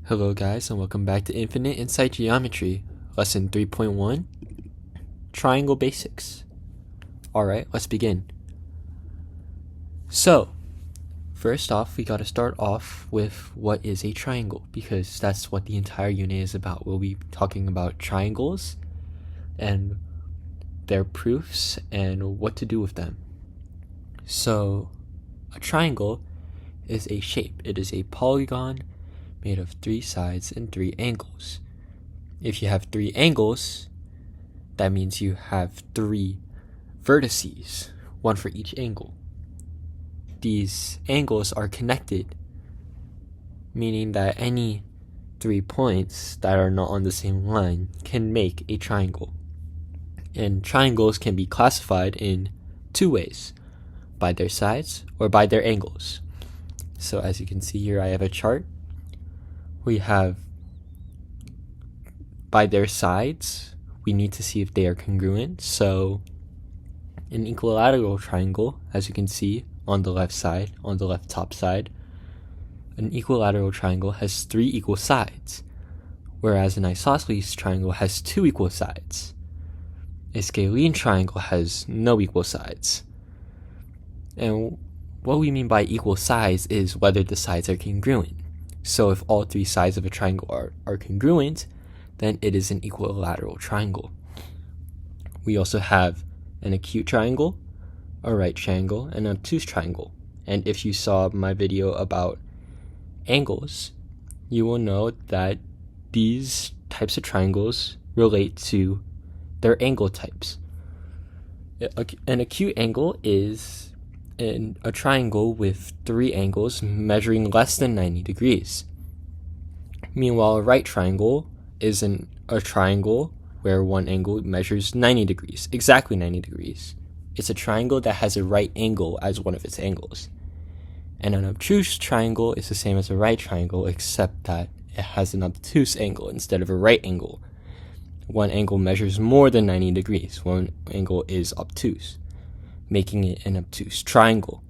Hello guys and welcome back to Infinite Insight Geometry, Lesson 3.1, Triangle Basics. Alright, let's begin. So, first off, we gotta start off with what is a triangle, because that's what the entire unit is about. We'll be talking about triangles and their proofs and what to do with them. So, a triangle is a shape. It is a polygon made of 3 sides and 3 angles. If you have 3 angles, that means you have 3 vertices, one for each angle. These angles are connected, meaning that any 3 points that are not on the same line can make a triangle. And triangles can be classified in 2 ways, by their sides or by their angles. So as you can see here, I have a chart. We have, by their sides, we need to see if they are congruent. So an equilateral triangle, as you can see on the left side, on the left top side, an equilateral triangle has 3 equal sides, whereas an isosceles triangle has 2 equal sides. A scalene triangle has no equal sides. And what we mean by equal sides is whether the sides are congruent. So if all 3 sides of a triangle are congruent, then it is an equilateral triangle. We also have an acute triangle, a right triangle, and an obtuse triangle. And if you saw my video about angles, you will know that these types of triangles relate to their angle types. An acute angle is a triangle with 3 angles measuring less than 90 degrees. Meanwhile, a right triangle is a triangle where one angle measures 90 degrees, exactly 90 degrees. It's a triangle that has a right angle as one of its angles. And an obtuse triangle is the same as a right triangle, except that it has an obtuse angle instead of a right angle. One angle measures more than 90 degrees. One angle is obtuse, making it an obtuse triangle.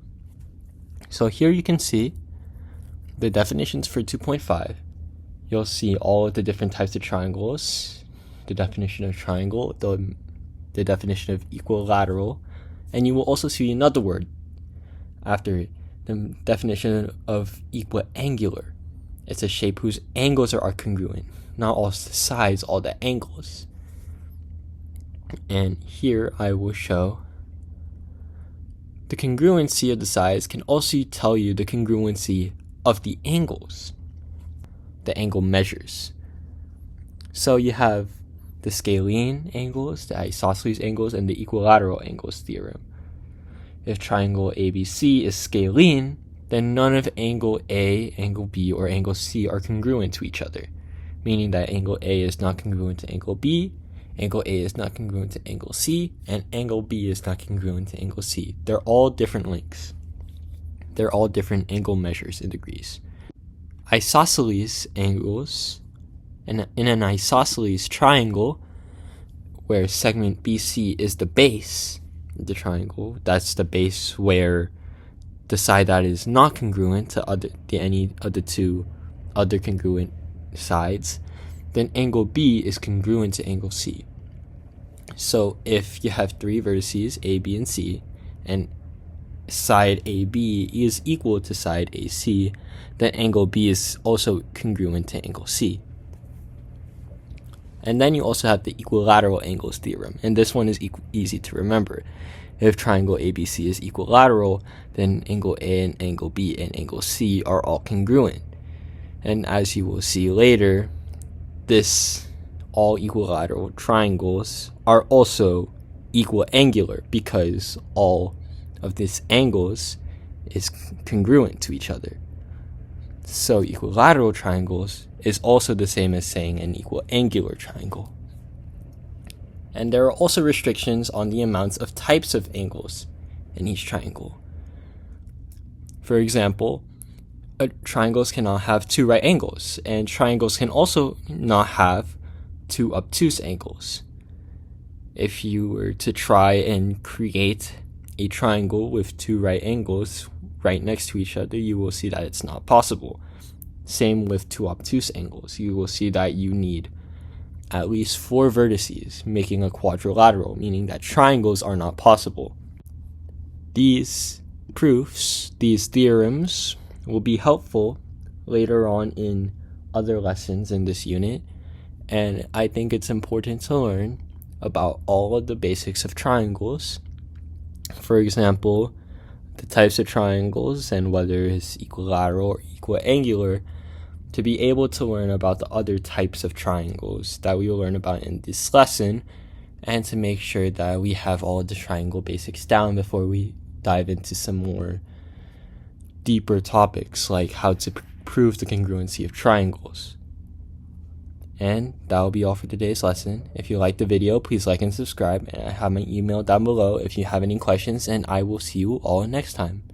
So here you can see the definitions for 2.5. You'll see all of the different types of triangles, the definition of triangle, the definition of equilateral, and you will also see another word after it, the definition of equiangular. It's a shape whose angles are congruent, not all the sides, all the angles. And here I will show the congruency of the sides can also tell you the congruency of the angles, the angle measures. So you have the scalene angles, the isosceles angles, and the equilateral angles theorem. If triangle ABC is scalene, then none of angle A, angle B, or angle C are congruent to each other, meaning that angle A is not congruent to angle B, angle A is not congruent to angle C, and angle B is not congruent to angle C. They're all different lengths. They're all different angle measures in degrees. Isosceles angles, in an isosceles triangle, where segment BC is the base of the triangle, that's the base where the side that is not congruent to any of the 2 other congruent sides, then angle B is congruent to angle C. So if you have 3 vertices, A, B, and C, and side AB is equal to side AC, then angle B is also congruent to angle C. And then you also have the equilateral angles theorem, and this one is easy to remember. If triangle ABC is equilateral, then angle A and angle B and angle C are all congruent. And as you will see later, all equilateral triangles are also equiangular because all of these angles is congruent to each other. So equilateral triangles is also the same as saying an equiangular triangle. And there are also restrictions on the amounts of types of angles in each triangle. For example, triangles cannot have 2 right angles, and triangles can also not have 2 obtuse angles. If you were to try and create a triangle with 2 right angles right next to each other, you will see that it's not possible. Same with two obtuse angles. You will see that you need at least 4 vertices, making a quadrilateral, meaning that triangles are not possible. These proofs, these theorems, will be helpful later on in other lessons in this unit, and I think it's important to learn about all of the basics of triangles. For example, the types of triangles and whether it's equilateral or equiangular, to be able to learn about the other types of triangles that we will learn about in this lesson, and to make sure that we have all of the triangle basics down before we dive into some more deeper topics like how to prove the congruency of triangles. And that will be all for today's lesson. If you liked the video, please like and subscribe, and I have my email down below if you have any questions, and I will see you all next time.